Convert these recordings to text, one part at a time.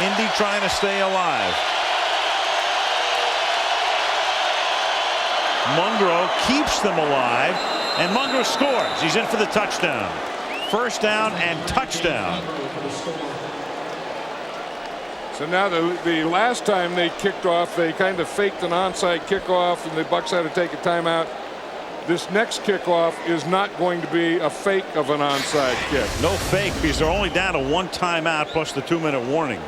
Indy trying to stay alive. Mungro keeps them alive, and Mungro scores. He's in for the touchdown. First down and touchdown. So now the last time they kicked off, they kind of faked an onside kickoff, and the Bucs had to take a timeout. This next kickoff is not going to be a fake of an onside kick. No fake, because they're only down to 1 timeout plus the 2-minute warning.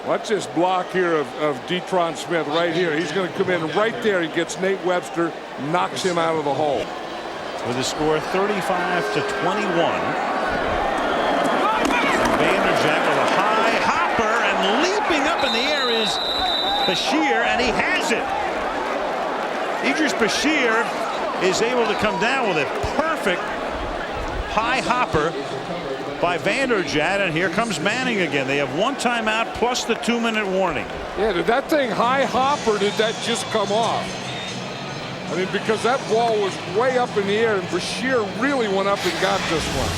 Watch this block here of Detron Smith right here. He's going to come in right there. He gets Nate Webster, knocks him out of the hole. With a score 35-21. Vanderjagt with a high hopper, and leaping up in the air is Bashir, and he has it. Idris Bashir is able to come down with a perfect high hopper by Vanderjagt, and here comes Manning again. They have 1 timeout plus the 2-minute warning. Yeah, did that thing high hop, or did that just come off? I mean, because that ball was way up in the air, and Bashir really went up and got this one.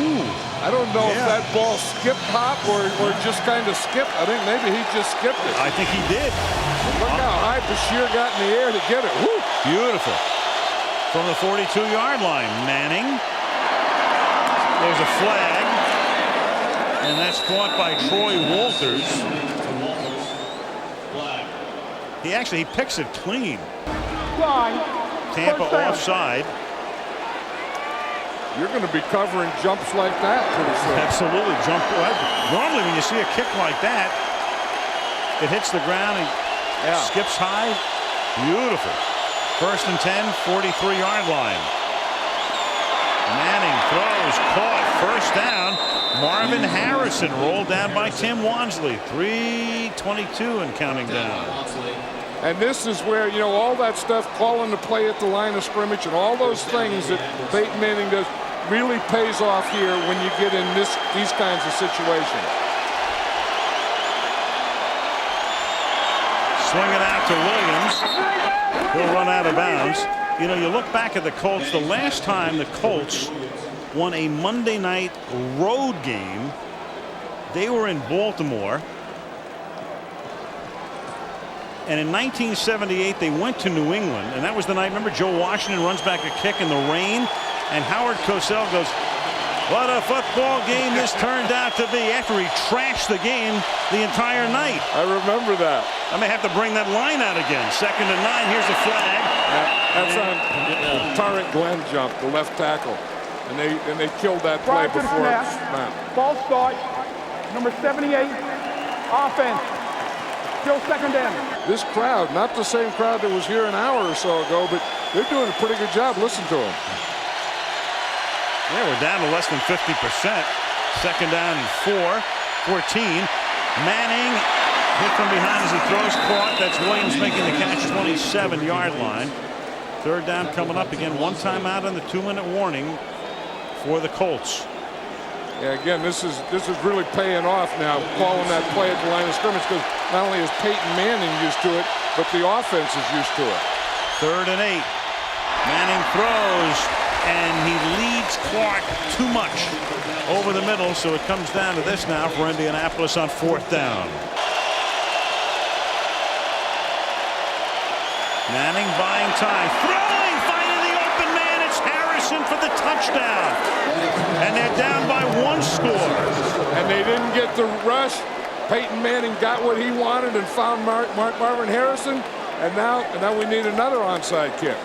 Ooh, I don't know if that ball skipped hop or just kind of skipped. I think maybe he just skipped it. I think he did. But look how high Bashir got in the air to get it. Woo! Beautiful. From the 42-yard line, Manning. There's a flag, and that's caught by Troy Walters. He picks it clean. Tampa offside. You're going to be covering jumps like that pretty soon. Absolutely. Normally when you see a kick like that, it hits the ground and skips high. Beautiful. First and 10, 43-yard line. Manning throws, caught, first down. Marvin Harrison rolled down by Tim Wansley. 3:22 and counting down. And this is where, you know, all that stuff, calling the play at the line of scrimmage and all those things that Peyton Manning does really pays off here when you get in these kinds of situations. Swing it out to Williams. He'll run out of bounds. You know, you look back at the Colts, the last time the Colts won a Monday night road game, they were in Baltimore. And in 1978, they went to New England, and that was the night. Remember, Joe Washington runs back a kick in the rain, and Howard Cosell goes, "What a football game this turned out to be," after he trashed the game the entire night. I remember that. I may have to bring that line out again. 2nd and 9. Here's the flag. That's on Tarrant Glenn jump, the left tackle, and they killed that play before it snapped. False start. Number 78. Offense. Still 2nd down. This crowd, not the same crowd that was here an hour or so ago, but they're doing a pretty good job. Listen to them. Yeah, we're down to less than 50%. 2nd down and 14. Manning hit from behind as he throws, caught. That's Williams making the catch, 27-yard line. 3rd down coming up again. 1 timeout on the 2-minute warning for the Colts. Yeah, again, this is really paying off now, calling that play at the line of scrimmage, because not only is Peyton Manning used to it, but the offense is used to it. 3rd and 8. Manning throws, and he leads Clark too much over the middle, so it comes down to this now for Indianapolis on 4th down. Manning buying time, throwing, finding the open man. It's Harrison for the touchdown, and they're down by 1 score. And they didn't get the rush. Peyton Manning got what he wanted and found Marvin Harrison, and now we need another onside kick.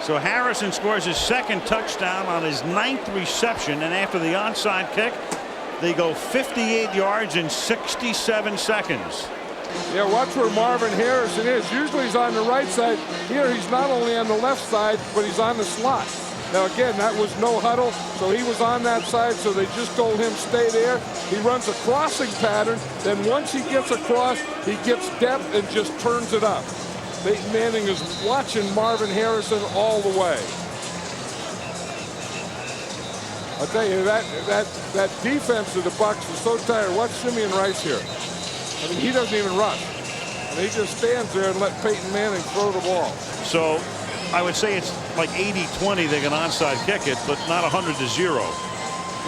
So Harrison scores his 2nd touchdown on his 9th reception, and after the onside kick, they go 58 yards in 67 seconds. Yeah, watch where Marvin Harrison is. Usually he's on the right side. Here he's not only on the left side, but he's on the slot. Now again, that was no huddle, so he was on that side, so they just told him stay there. He runs a crossing pattern, then once he gets across, he gets depth and just turns it up. Peyton Manning is watching Marvin Harrison all the way. I'll tell you, that defense of the Bucs is so tired. Watch Simeon Rice here. I mean, he doesn't even rush. I mean, he just stands there and let Peyton Manning throw the ball. So I would say it's like 80-20 they can onside kick it, but not 100-0.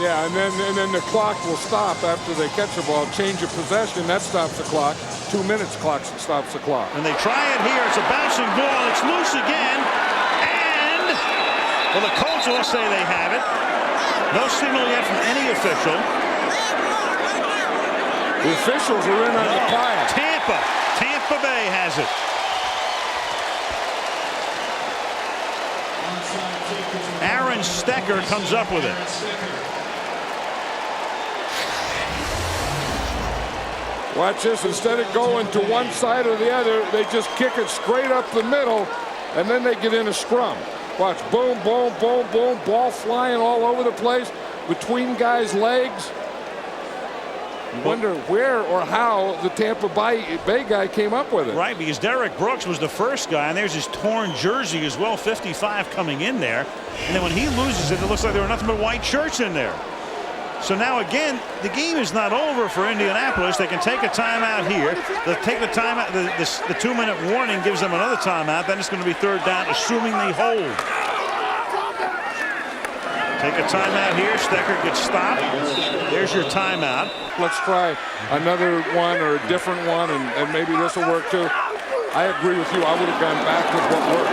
Yeah, and then the clock will stop after they catch the ball. Change of possession, that stops the clock. 2 minutes clock stops the clock. And they try it here. It's a bouncing ball. It's loose again. And, well, the Colts will say they have it. No signal yet from any official. The officials are in on the fire. Tampa Bay has it. Aaron Stecker comes up with it. Watch this. Instead of going to one side or the other, they just kick it straight up the middle, and then they get in a scrum. Watch. Boom, boom, boom, boom. Ball flying all over the place between guys' legs. You wonder where or how the Tampa Bay guy came up with it. Right, because Derek Brooks was the first guy, and there's his torn jersey as well, 55 coming in there. And then when he loses it, it looks like there were nothing but white shirts in there. So now again, the game is not over for Indianapolis. They can take a timeout here. They'll take the timeout. The 2-minute warning gives them another timeout. Then it's going to be third down, assuming they hold. Take a timeout here. Stecker gets stopped. There's your timeout. Let's try another one or a different one, and maybe this will work too. I agree with you. I would have gone back with what worked.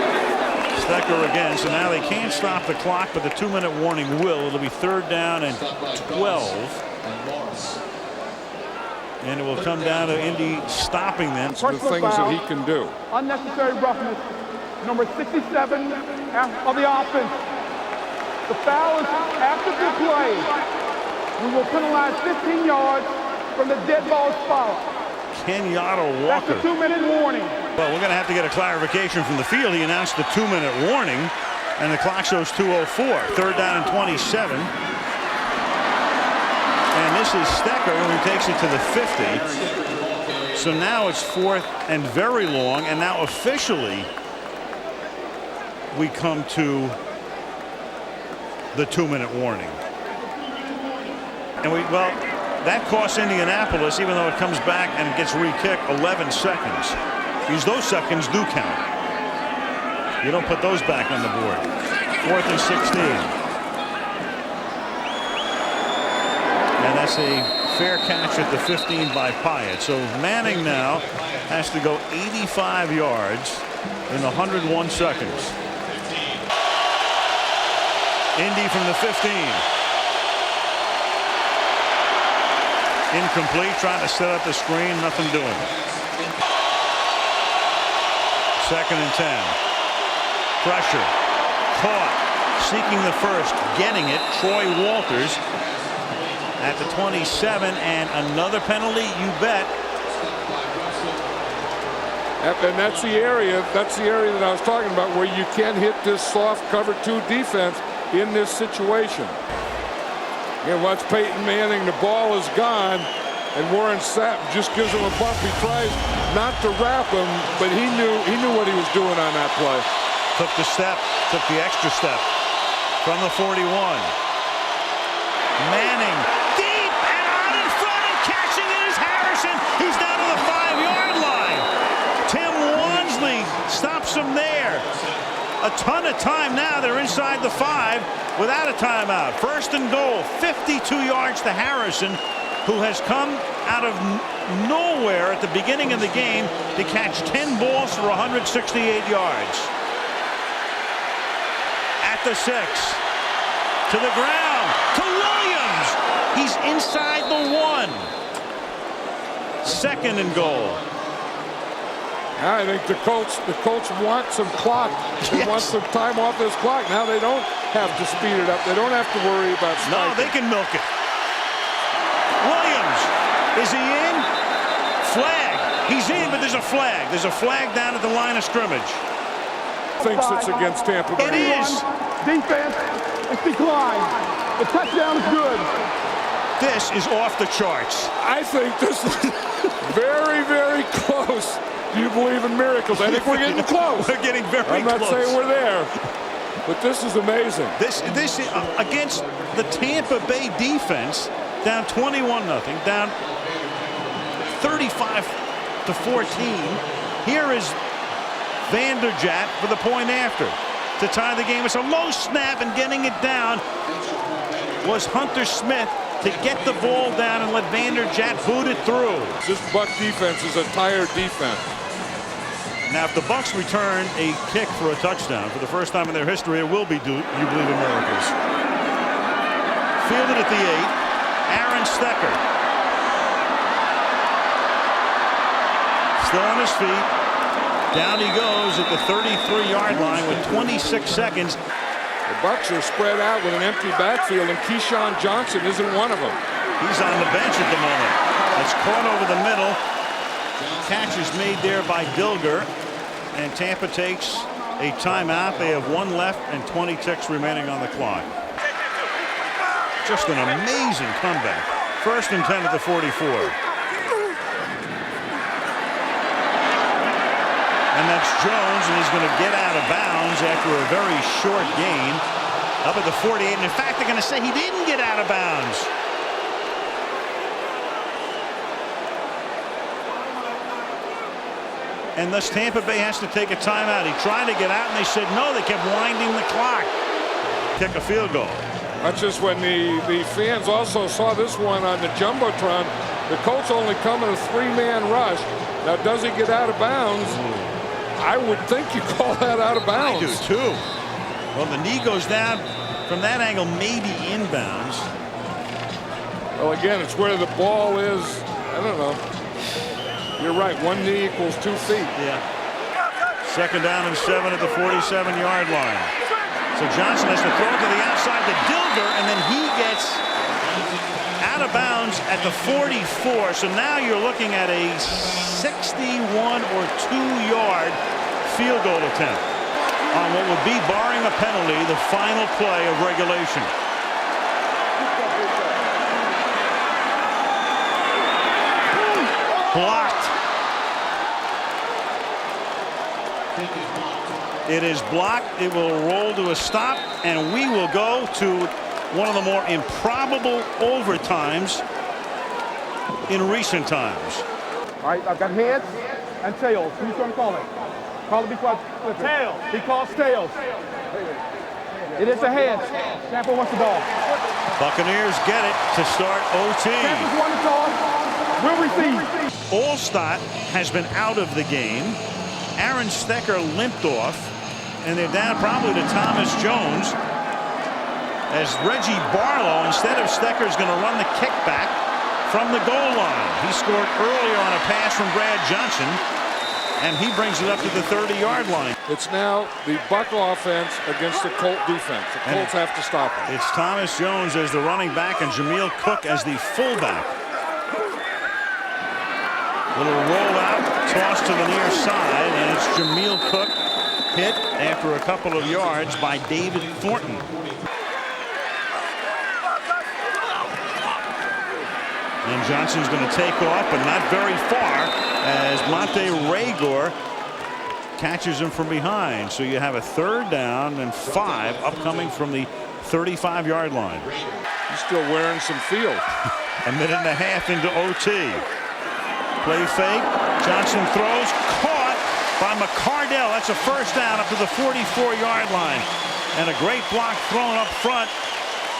Stecker again. So now they can't stop the clock, but the 2-minute warning will. It'll be third down and 12. And it will come down to Indy stopping them. The things that he can do. Unnecessary roughness. Number 67 of the offense. The foul is after the play. We will penalize 15 yards from the dead ball spot. Kenyatta Walker. That's a 2-minute warning. Well, we're going to have to get a clarification from the field. He announced the 2-minute warning, and the clock shows 2:04. Third down and 27. And this is Stecker who takes it to the 50. So now it's fourth and very long, and now officially we come to the 2-minute warning. And that costs Indianapolis, even though it comes back and it gets re-kicked, 11 seconds. Because those seconds do count. You don't put those back on the board. Fourth and 16. And that's a fair catch at the 15 by Pyatt. So Manning now has to go 85 yards in 101 seconds. Indy from the 15. Incomplete, trying to set up the screen, nothing doing. Second and 10. Pressure. Caught. Seeking the first. Getting it. Troy Walters at the 27, and another penalty, you bet. And that's the area that I was talking about, where you can hit this soft cover 2 defense in this situation. Again, watch Peyton Manning. The ball is gone, and Warren Sapp just gives him a bump. He tries not to wrap him, but he knew what he was doing on that play. Took the step, took the extra step from the 41. Manning deep and out in front, and catching it is Harrison. He's down to the 5-yard line. Tim Wansley stops him there. A ton of time now. They're inside the 5 without a timeout. First and goal, 52 yards to Harrison, who has come out of nowhere at the beginning of the game to catch 10 balls for 168 yards. At the 6, to the ground, to Williams. He's inside the 1. Second and goal. I think the Colts want some clock. They want some time off this clock. Now they don't have to speed it up. They don't have to worry about spiking. No, they can milk it. Williams, is he in? Flag. He's in, but there's a flag. There's a flag down at the line of scrimmage. Thinks it's against Tampa Bay. It is. Defense, it's declined. The touchdown is good. This is off the charts. I think this is very, very close. Do you believe in miracles? I think we're getting close. We're getting very close. I'm not saying we're there, but this is amazing. This against the Tampa Bay defense, down 21-0, down 35-14. Here is Vanderjagt for the point after to tie the game. It's a low snap and getting it down. was Hunter Smith to get the ball down and let Vanderjagt boot it through. This Buck defense is a tired defense. Now, if the Bucks return a kick for a touchdown for the first time in their history, it will be due, you believe in miracles. Fielded at the 8. Aaron Stecker. Still on his feet. Down he goes at the 33-yard line with 26 seconds. The Bucks are spread out with an empty backfield, and Keyshawn Johnson isn't one of them. He's on the bench at the moment. It's caught over the middle. Catch is made there by Dilger, and Tampa takes a timeout. They have 1 left and 20 ticks remaining on the clock. Just an amazing comeback. 1st and 10 at the 44. And that's Jones, and he's going to get out of bounds after a very short gain up at the 48. And in fact, they're going to say he didn't get out of bounds. And thus Tampa Bay has to take a timeout. He tried to get out, and they said no. They kept winding the clock. Kick a field goal. That's just when the fans also saw this one on the Jumbotron. The Colts only come in a 3-man rush. Now, does he get out of bounds? I would think you call that out of bounds. I do too. Well, the knee goes down from that angle, maybe inbounds. Well, again, it's where the ball is. I don't know. You're right. 1 knee equals 2 feet. Yeah. 2nd down and 7 at the 47-yard line. So Johnson has to throw it to the outside to Dilger, and then he gets out of bounds at the 44. So now you're looking at a 61 or 2-yard field goal attempt on what would be, barring a penalty, the final play of regulation. Blocked. It is blocked. It will roll to a stop, and we will go to one of the more improbable overtimes in recent times. All right, I've got heads and tails. Who's going to call it? Call it because tails. He calls tails. It is a heads. Tampa wants the ball. Buccaneers get it to start OT. Tampa's won the toss. Will receive. Allstott has been out of the game. Aaron Stecker limped off, and they're down probably to Thomas Jones, as Reggie Barlow, instead of Stecker, is going to run the kickback from the goal line. He scored earlier on a pass from Brad Johnson, and he brings it up to the 30-yard line. It's now the Buck offense against the Colt defense. The Colts have to stop it. It's Thomas Jones as the running back and Jameel Cook as the fullback. Little rollout, toss to the near side, and it's Jameel Cook hit after a couple of yards by David Thornton. And Johnson's going to take off, but not very far, as Monte Raygor catches him from behind. So you have a 3rd down and 5 upcoming from the 35-yard line. He's still wearing some field. A minute and a half into OT. Play fake. Johnson throws. Caught by McCardell. That's a 1st down up to the 44-yard line. And a great block thrown up front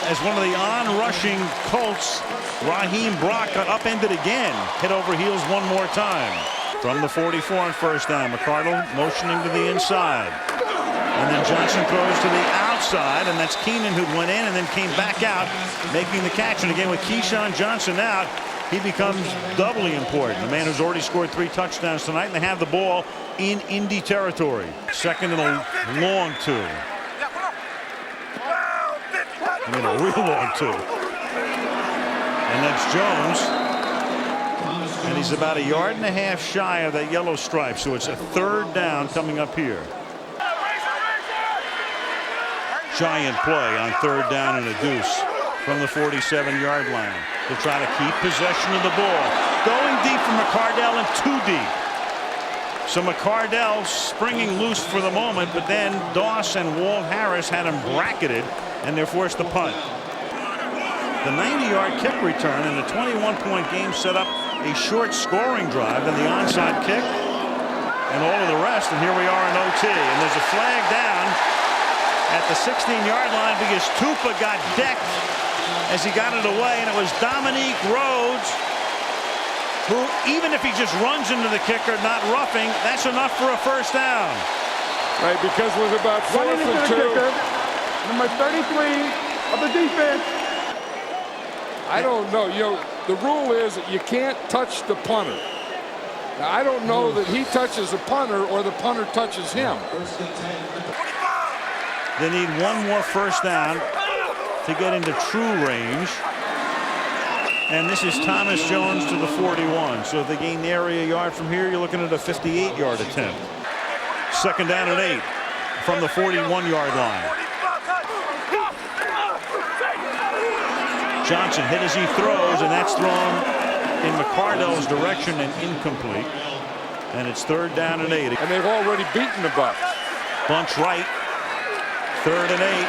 as one of the on-rushing Colts, Raheem Brock, got upended again. Head over heels one more time. From the 44 on 1st down, McCardell motioning to the inside. And then Johnson throws to the outside, and that's Keenan who went in and then came back out, making the catch. And again, with Keyshawn Johnson out, he becomes doubly important. The man who's already scored 3 touchdowns tonight, and they have the ball in Indy territory. 2nd and a long 2. I mean, a real long 2. And that's Jones. And he's about 1.5 yards shy of that yellow stripe. So it's a 3rd down coming up here. Giant play on 3rd down and a deuce from the 47-yard line to try to keep possession of the ball. Going deep for McCardell and too deep. So McCardell springing loose for the moment, but then Doss and Walt Harris had him bracketed, and they're forced to punt. The 90-yard kick return in a 21-point game set up a short scoring drive, then the onside kick, and all of the rest, and here we are in OT. And there's a flag down at the 16-yard line because Tupa got decked as he got it away, and it was Dominique Rhodes, who, even if he just runs into the kicker, not roughing, that's enough for a first down. Right, because with about 4th Running into and the 2. kicker, number 33 of the defense. I don't know. You know, the rule is that you can't touch the punter. Now, I don't know that he touches the punter or the punter touches him. They need one more first down to get into true range. And this is Thomas Jones to the 41. So if they gain the area yard from here, you're looking at a 58-yard attempt. Second down and 8 from the 41-yard line. Johnson hit as he throws, and that's thrown in McCardell's direction and incomplete. And it's third down and 8. And they've already beaten the Bucs. Bunch right. Third and 8.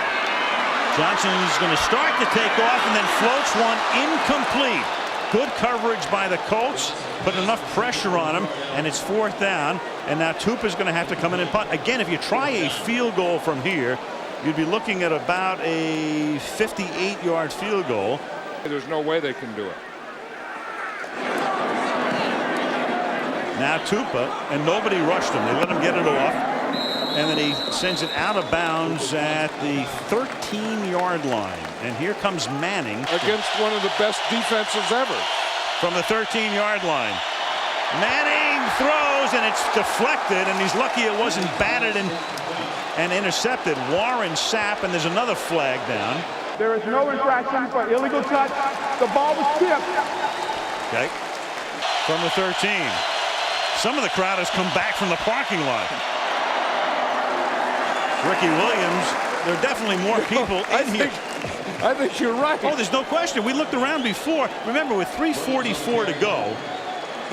Johnson's going to start to take off and then floats one incomplete. Good coverage by the Colts, put enough pressure on him, and it's fourth down. And now Tupa's going to have to come in and punt. Again, if you try a field goal from here, you'd be looking at about a 58-yard field goal. There's no way they can do it. Now Tupa, and nobody rushed him. They let him get it off. And then he sends it out of bounds at the 13-yard line. And here comes Manning. Against one of the best defenses ever. From the 13-yard line. Manning throws, and it's deflected, and he's lucky it wasn't batted and intercepted. Warren Sapp, and there's another flag down. There is no infraction for illegal touch. The ball was tipped. Okay. From the 13. Some of the crowd has come back from the parking lot. Ricky Williams, there are definitely more people in here. I think you're right. Oh, there's no question. We looked around before. Remember, with 3:44 to go,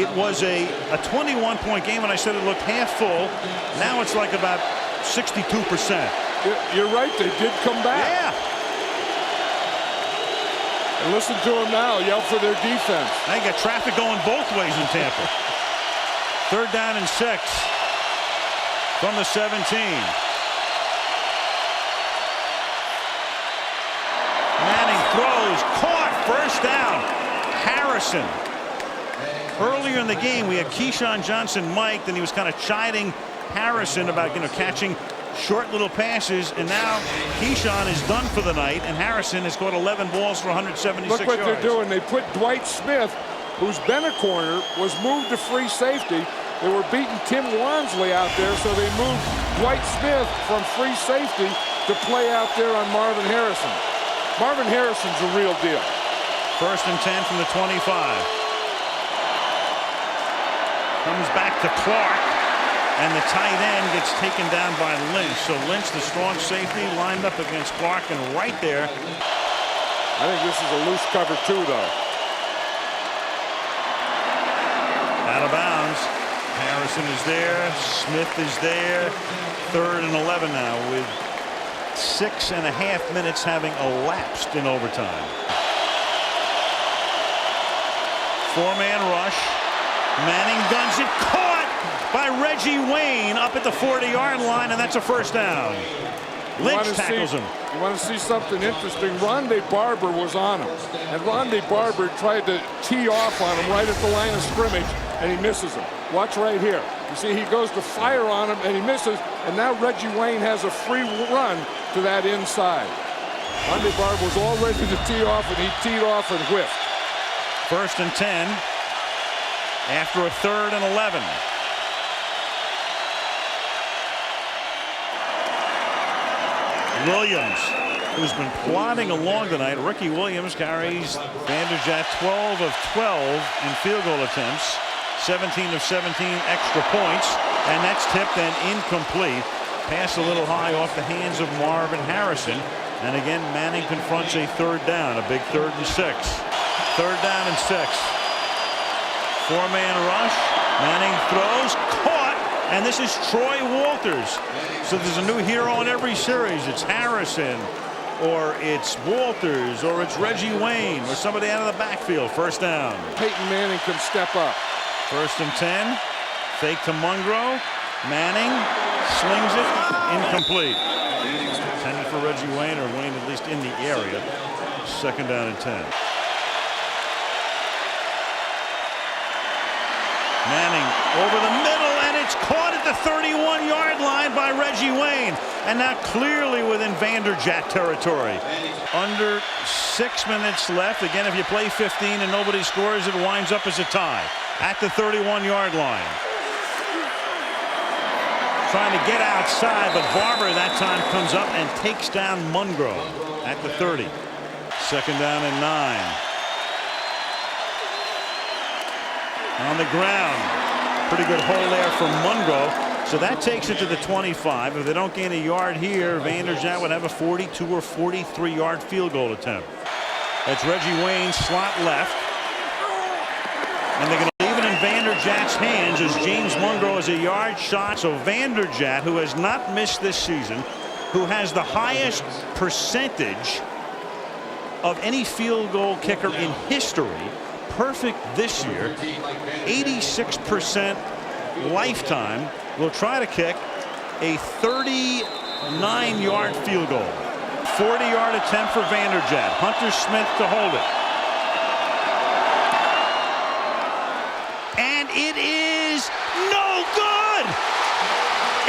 it was a 21-point game, and I said it looked half full. Now it's like about 62%. You're right. They did come back. Yeah. And listen to them now yell for their defense. Now you got traffic going both ways in Tampa. Third down and 6 from the 17. Manning throws, caught, first down. Harrison. Earlier in the game, we had Keyshawn Johnson mic'd, and he was kind of chiding Harrison about, catching short little passes, and now Keyshawn is done for the night, and Harrison has caught 11 balls for 176 yards. Look what yards. they're doing. They put Dwight Smith, who's been a corner, was moved to free safety. They were beating Tim Wansley out there, so they moved Dwight Smith from free safety to play out there on Marvin Harrison. Marvin Harrison's a real deal. First and 10 from the 25. Comes back to Clark, and the tight end gets taken down by Lynch. So Lynch, the strong safety, lined up against Clark, and right there. I think this is a loose cover too, though. Out of bounds. Harrison is there. Smith is there. Third and 11 now, with 6.5 minutes having elapsed in overtime. Four-man rush. Manning guns it, caught by Reggie Wayne up at the 40-yard line, and that's a first down. Lynch tackles him. You want to see something interesting? Rondé Barber was on him, and Rondé Barber tried to tee off on him right at the line of scrimmage, and he misses him. Watch right here. You see, he goes to fire on him, and he misses, and now Reggie Wayne has a free run to that inside. Rondé Barber was all ready to tee off, and he teed off and whiffed. First and 10 after a third and 11. Williams, who's been plodding along tonight. Ricky Williams carries Bandage at 12 of 12 in field goal attempts, 17 of 17 extra points, and that's tipped and incomplete. Pass a little high off the hands of Marvin Harrison, and again Manning confronts a third down, a big 3rd and 6. Third down and 6. Four-man rush. Manning throws, caught, and this is Troy Walters. So there's a new hero in every series. It's Harrison, or it's Walters, or it's Reggie Wayne, or somebody out of the backfield. First down. Peyton Manning can step up. First and 10. Fake to Mungro. Manning slings it, incomplete. Intended for Reggie Wayne, or Wayne at least in the area. 2nd down and 10. Manning over the middle, and it's caught at the 31-yard line by Reggie Wayne. And now clearly within Vanderjagt territory. Under 6 minutes left. Again, if you play 15 and nobody scores, it winds up as a tie at the 31-yard line. Trying to get outside, but Barber that time comes up and takes down Mungrove at the 30. 2nd down and 9. On the ground. Pretty good hole there for Mungrove. So that takes it to the 25. If they don't gain a yard here, Vanderjagt would have a 42 or 43-yard field goal attempt. That's Reggie Wayne, slot left. And they're going to leave it in Vanderjagt's hands as James Mungrove has a yard shot. So Vanderjagt, who has not missed this season, who has the highest percentage of any field goal kicker in history, perfect this year, 86% lifetime, will try to kick a 39-yard field goal. 40-yard attempt for Vanderjagt. Hunter Smith to hold it. And it is no good.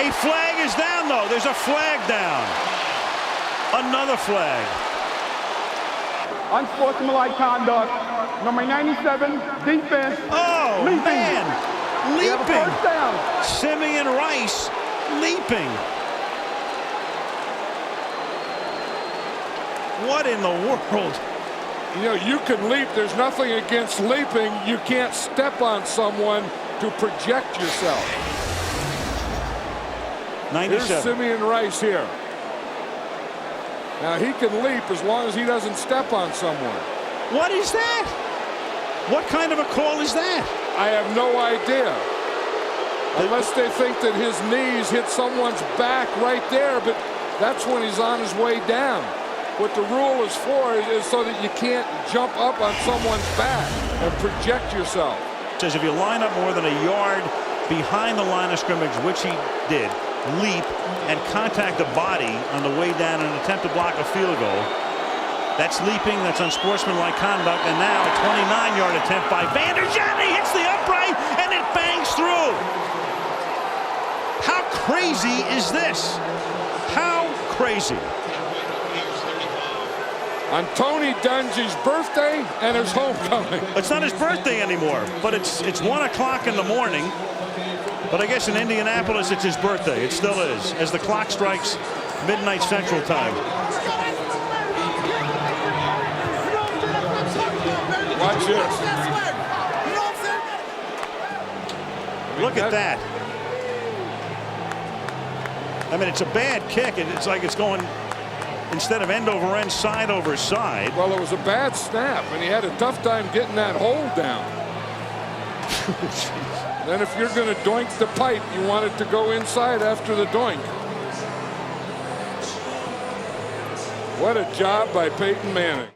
A flag is down, though. There's a flag down. Another flag. Unsportsmanlike conduct. Number 97, defense. Oh, leaping. Man. We have a Leaping. first down. Simeon Rice leaping. What in the world? You know, you can leap. There's nothing against leaping. You can't step on someone to project yourself. 97. Here's Simeon Rice here. Now, he can leap as long as he doesn't step on someone. What is that? What kind of a call is that? I have no idea. Unless they think that his knees hit someone's back right there, but that's when he's on his way down. What the rule is for is so that you can't jump up on someone's back and project yourself. It says if you line up more than a yard behind the line of scrimmage, which he did, leap and contact the body on the way down and attempt to block a field goal, that's leaping, that's unsportsmanlike conduct. And now a 29-yard attempt by Vanderjagt. He hits the upright and it bangs through. How crazy is this? How crazy? On Tony Dungy's birthday and his homecoming. It's not his birthday anymore, but it's 1 o'clock in the morning. But I guess in Indianapolis it's his birthday. It still is, as the clock strikes midnight Central Time. Watch this. Look at that. I mean, it's a bad kick. It's like it's going, instead of end over end, side over side. Well, it was a bad snap, and he had a tough time getting that hold down. Then if you're going to doink the pipe, you want it to go inside after the doink. What a job by Peyton Manning.